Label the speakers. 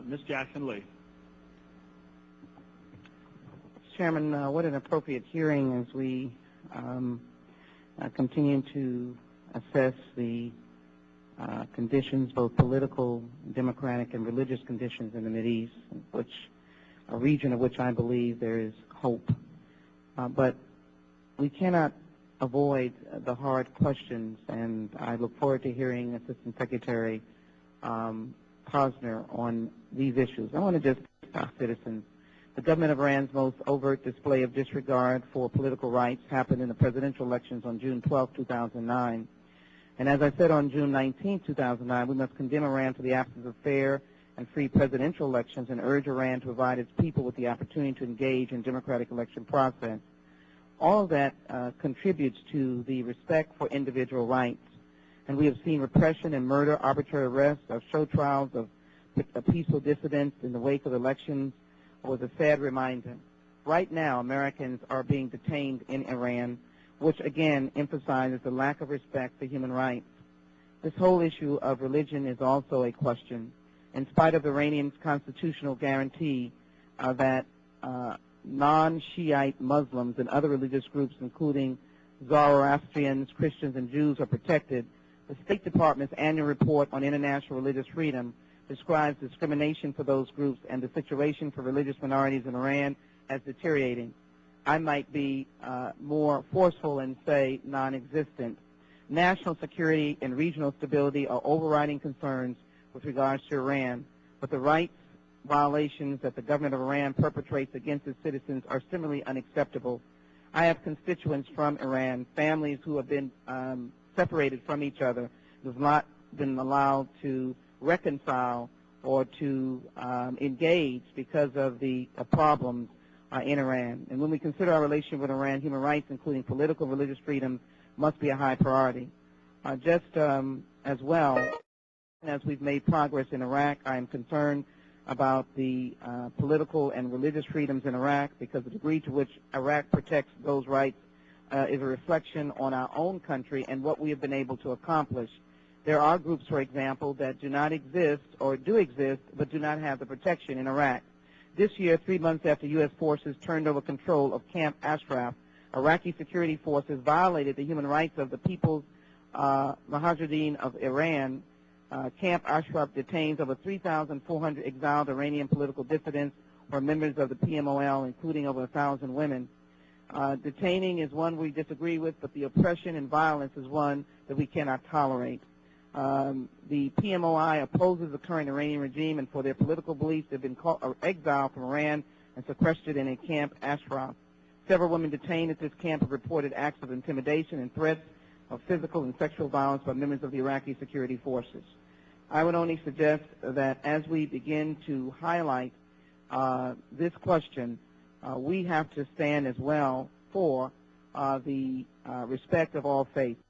Speaker 1: Ms. Jackson-Lee.
Speaker 2: Chairman, what an appropriate hearing as we continue to assess the conditions, both political, democratic, and religious conditions in the Mideast, which a region of which I believe there is hope. But we cannot avoid the hard questions, and I look forward to hearing Assistant Secretary Posner on these issues. I want to just our citizens. The government of Iran's most overt display of disregard for political rights happened in the presidential elections on June 12, 2009. And as I said on June 19, 2009, we must condemn Iran for the absence of fair and free presidential elections and urge Iran to provide its people with the opportunity to engage in democratic election process. All of that contributes to the respect for individual rights. And we have seen repression and murder, arbitrary arrests, show trials of peaceful dissidents in the wake of elections was a sad reminder. Right now, Americans are being detained in Iran, which again emphasizes the lack of respect for human rights. This whole issue of religion is also a question. In spite of Iranians' constitutional guarantee that non-Shiite Muslims and other religious groups, including Zoroastrians, Christians, and Jews, are protected, the State Department's annual report on international religious freedom describes discrimination for those groups and the situation for religious minorities in Iran as deteriorating. I might be more forceful and say non-existent. National security and regional stability are overriding concerns with regards to Iran, but the rights violations that the government of Iran perpetrates against its citizens are similarly unacceptable. I have constituents from Iran, families who have been separated from each other, who have not been allowed to reconcile or to engage because of the problems in Iran. And when we consider our relationship with Iran, human rights, including political and religious freedom, must be a high priority. Just as well as we've made progress in Iraq, I am concerned about the political and religious freedoms in Iraq because the degree to which Iraq protects those rights is a reflection on our own country and what we have been able to accomplish. There are groups, for example, that do not exist or do exist but do not have the protection in Iraq. This year, 3 months after U.S. forces turned over control of Camp Ashraf, Iraqi security forces violated the human rights of the People's Mujahideen of Iran. Camp Ashraf detains over 3,400 exiled Iranian political dissidents or members of the PMOL, including over 1,000 women. Detaining is one we disagree with, but the oppression and violence is one that we cannot tolerate. The PMOI opposes the current Iranian regime, and for their political beliefs, they've been exiled from Iran and sequestered in a Camp Ashraf. Several women detained at this camp have reported acts of intimidation and threats of physical and sexual violence by members of the Iraqi security forces. I would only suggest that as we begin to highlight this question, we have to stand as well for the respect of all faiths.